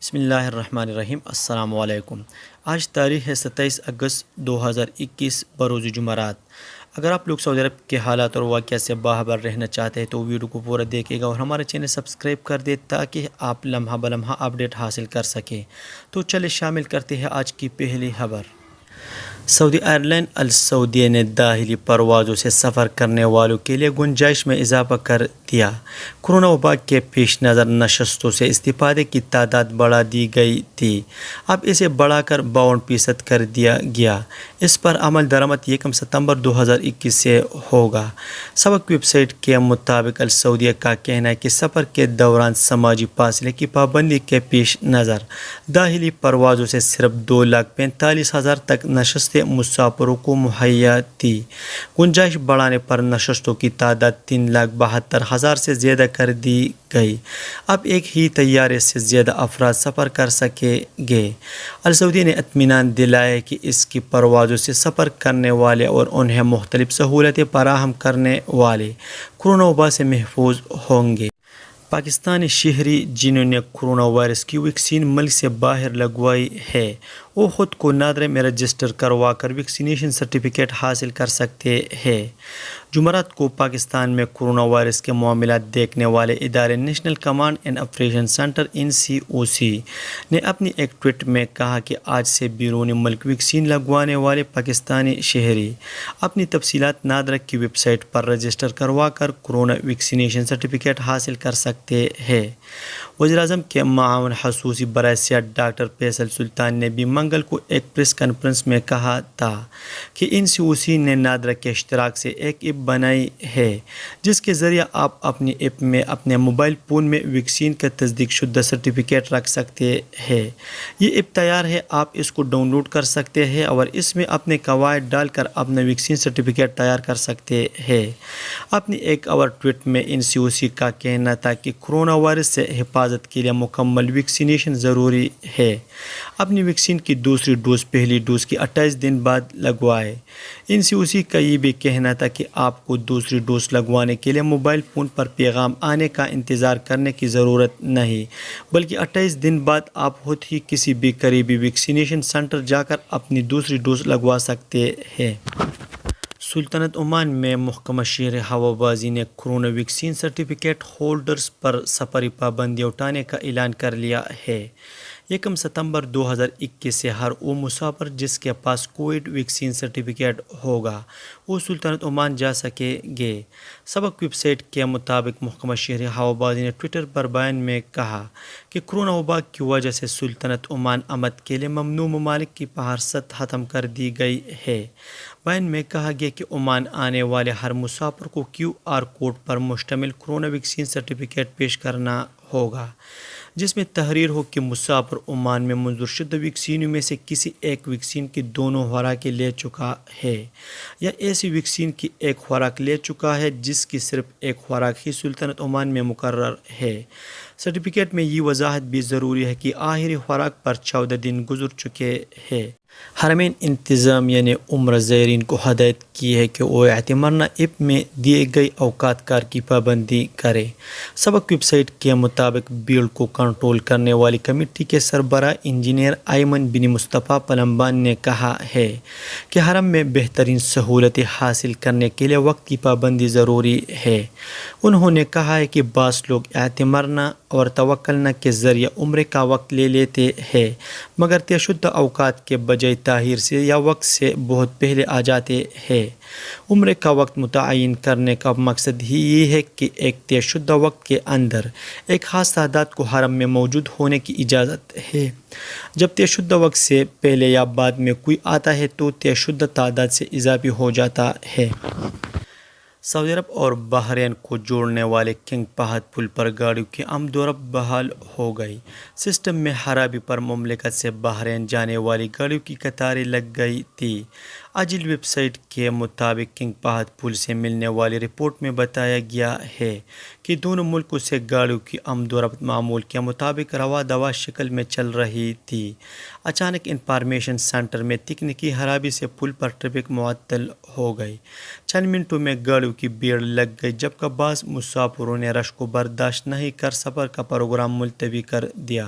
بسم اللہ الرحمن الرحیم السلام علیکم۔ آج تاریخ ہے 27 اگست 2021 بروز جمعرات۔ اگر آپ لوگ سعودی عرب کے حالات اور واقعات سے باخبر رہنا چاہتے ہیں تو ویڈیو کو پورا دیکھے گا اور ہمارے چینل سبسکرائب کر دے تاکہ آپ لمحہ بلمحہ اپڈیٹ حاصل کر سکیں۔ تو چلے شامل کرتے ہیں آج کی پہلی خبر۔ سعودی ایئر لائن السعودیہ نے داخلی پروازوں سے سفر کرنے والوں کے لیے گنجائش میں اضافہ کر دیا۔ کورونا وبا کے پیش نظر نشستوں سے استفادے کی تعداد بڑھا دی گئی تھی، اب اسے بڑھا کر 52% کر دیا گیا۔ اس پر عمل درآمد 1 ستمبر 2021 سے ہوگا۔ سبق ویب سائٹ کے مطابق السعودیہ کا کہنا ہے کہ سفر کے دوران سماجی فاصلے کی پابندی کے پیش نظر داخلی پروازوں سے صرف 2,45,000 تک نشستیں مسافروں کو مہیا تھی۔ گنجائش بڑھانے پر نشستوں کی تعداد 3,72,000 سے زیادہ کر دی گئی۔ اب ایک ہی طیارے سے زیادہ افراد سفر کر سکیں گے۔ السعودیہ نے اطمینان دلایا ہے کہ اس کی پروازوں سے سفر کرنے والے اور انہیں مختلف سہولتیں فراہم کرنے والے کورونا وبا سے محفوظ ہوں گے۔ پاکستانی شہری جنہوں نے کورونا وائرس کی ویکسین ملک سے باہر لگوائی ہے وہ خود کو نادرا میں رجسٹر کروا کر ویکسینیشن سرٹیفکیٹ حاصل کر سکتے ہیں۔ جمعرات کو پاکستان میں کورونا وائرس کے معاملات دیکھنے والے ادارے national command and operation centre (NCOC) نے اپنی ایک ٹویٹ میں کہا کہ آج سے بیرون ملک ویکسین لگوانے والے پاکستانی شہری اپنی تفصیلات نادرا کی ویب سائٹ پر رجسٹر کروا کر کورونا ویکسینیشن سرٹیفکیٹ حاصل کر سکتے ہیں۔ وزیراعظم کے معاون خصوصی برائے صحت ڈاکٹر فیصل سلطان نے بھی منگل کو ایک پریس کانفرنس میں کہا تھا کہ NCOC نے نادرا کے اشتراک سے ایک ایپ بنائی ہے جس کے ذریعے آپ اپنی ایپ میں اپنے موبائل فون میں ویکسین کا تصدیق شدہ سرٹیفکیٹ رکھ سکتے ہیں۔ یہ ایپ تیار ہے، آپ اس کو ڈاؤن لوڈ کر سکتے ہیں اور اس میں اپنے قواعد ڈال کر اپنا ویکسین سرٹیفکیٹ تیار کر سکتے ہیں۔ اپنی ایک اور ٹویٹ میں NCOC کا کہنا تھا کہ کورونا وائرس سے حفاظت کے لیے مکمل ویکسینیشن ضروری ہے۔ اپنی ویکسین کی دوسری ڈوز پہلی ڈوز کی 28 دن بعد لگوائیں۔ NCOC کا یہ بھی کہنا تھا کہ آپ کو دوسری ڈوز لگوانے کے لیے موبائل فون پر پیغام آنے کا انتظار کرنے کی ضرورت نہیں، بلکہ 28 دن بعد آپ خود ہی کسی بھی قریبی ویکسینیشن سینٹر جا کر اپنی دوسری ڈوز لگوا سکتے ہیں۔ سلطنت عمان میں محکمہ شہری ہوابازی نے کورونا ویکسین سرٹیفکیٹ ہولڈرز پر سفری پابندیاں اٹھانے کا اعلان کر لیا ہے۔ 1 ستمبر 2021 سے ہر وہ مسافر جس کے پاس کووڈ ویکسین سرٹیفکیٹ ہوگا وہ سلطنت عمان جا سکیں گے۔ سبق ویب سائٹ کے مطابق محکمہ شہری ہوابازی نے ٹویٹر پر بیان میں کہا کہ کورونا وبا کی وجہ سے سلطنت عمان آمد کے لیے ممنوع ممالک کی فہرست ختم کر دی گئی ہے۔ بیان میں کہا گیا کہ عمان آنے والے ہر مسافر کو QR کوڈ پر مشتمل کورونا ویکسین سرٹیفکیٹ پیش کرنا ہوگا جس میں تحریر ہو کہ مسافر عمان میں منظور شدہ ویکسینوں میں سے کسی ایک ویکسین کی دونوں خوراکیں لے چکا ہے یا ایسی ویکسین کی ایک خوراک لے چکا ہے جس کی صرف ایک خوراک ہی سلطنت عمان میں مقرر ہے۔ سرٹیفکیٹ میں یہ وضاحت بھی ضروری ہے کہ آخری خوراک پر 14 دن گزر چکے ہیں۔ حرمین انتظامیہ نے عمرہ زائرین کو ہدایت کی ہے کہ وہ اعتمرنا ایپ میں دیے گئے اوقات کار کی پابندی کریں۔ سبق ویب سائٹ کے مطابق بھیڑ کو کنٹرول کرنے والی کمیٹی کے سربراہ انجینئر ایمن بن مصطفیٰ پلمبان نے کہا ہے کہ حرم میں بہترین سہولتیں حاصل کرنے کے لیے وقت کی پابندی ضروری ہے۔ انہوں نے کہا ہے کہ بعض لوگ اعتمرنا اور توکلنا کے ذریعے عمرے کا وقت لے لیتے ہیں مگر طے شدہ اوقات کے بجائے تاخیر سے یا وقت سے بہت پہلے آ جاتے ہیں۔ عمرے کا وقت متعین کرنے کا مقصد ہی یہ ہے کہ ایک طے شدہ وقت کے اندر ایک خاص تعداد کو حرم میں موجود ہونے کی اجازت ہے۔ جب طے شدہ وقت سے پہلے یا بعد میں کوئی آتا ہے تو طے شدہ تعداد سے اضافی ہو جاتا ہے۔ سعودی عرب اور بحرین کو جوڑنے والے کنگ فہد پل پر گاڑیوں کی آمد و رفت بحال ہو گئی۔ سسٹم میں خرابی پر مملکت سے بحرین جانے والی گاڑیوں کی قطاریں لگ گئی تھیں۔ اجل ویب سائٹ کے مطابق کنگ فہد پل سے ملنے والی رپورٹ میں بتایا گیا ہے کہ دونوں ملکوں سے گاڑیوں کی آمد و رفت معمول کے مطابق رواں دواں شکل میں چل رہی تھی۔ اچانک انفارمیشن سینٹر میں تکنیکی خرابی سے پل پر ٹریفک معطل ہو گئی۔ چند منٹوں میں گاڑیوں کی بھیڑ لگ گئی جبکہ بعض مسافروں نے رش کو برداشت نہیں کر سفر کا پروگرام ملتوی کر دیا۔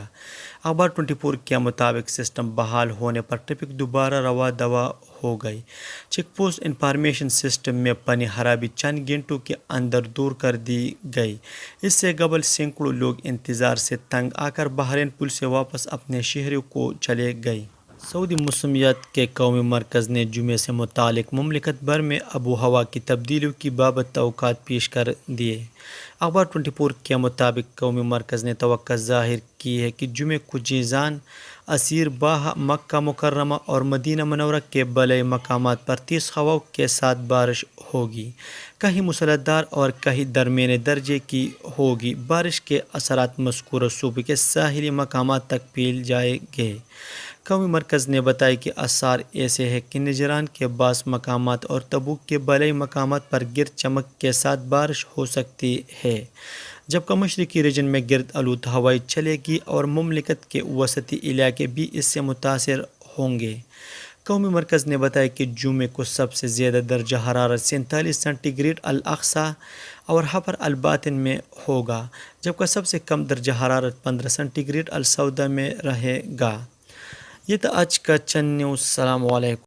اخبار 24 کے مطابق سسٹم بحال ہونے پر ٹریفک دوبارہ روا دوا ہو گئی۔ چیک پوسٹ انفارمیشن سسٹم میں پانی خرابی چند گھنٹوں کے اندر دور کر دی گئی۔ اس سے قبل سینکڑوں لوگ انتظار سے تنگ آ کر بحرین پل سے واپس اپنے شہروں کو چلے گئے۔ سعودی موسمیات کے قومی مرکز نے جمعے سے متعلق مملکت بھر میں آب و ہوا کی تبدیلیوں کی بابت توقعات پیش کر دیے۔ اخبار 24 کے مطابق قومی مرکز نے توقع ظاہر کی ہے کہ جمعے کو جیزان، عسیر، باہا، مکہ مکرمہ اور مدینہ منورہ کے بالائی مقامات پر تیز ہواؤں کے ساتھ بارش ہوگی، کہیں موسلادھار اور کہیں درمیانے درجے کی ہوگی۔ بارش کے اثرات مذکورہ صوبے کے ساحلی مقامات تک پھیل جائیں گے۔ قومی مرکز نے بتایا کہ آثار ایسے ہیں کہ نجران کے بعض مقامات اور تبوک کے بالائی مقامات پر گرد چمک کے ساتھ بارش ہو سکتی ہے، جبکہ مشرقی ریجن میں گرد آلود ہوائیں چلے گی اور مملکت کے وسطی علاقے بھی اس سے متاثر ہوں گے۔ قومی مرکز نے بتایا کہ جمعے کو سب سے زیادہ درجہ حرارت 47 سینٹی گریڈ الاقصی اور حبر الباطن میں ہوگا، جبکہ سب سے کم درجہ حرارت 15 سینٹی گریڈ السوداء میں رہے گا۔ یہ تھا آج کا چند نیوز۔ السلام علیکم۔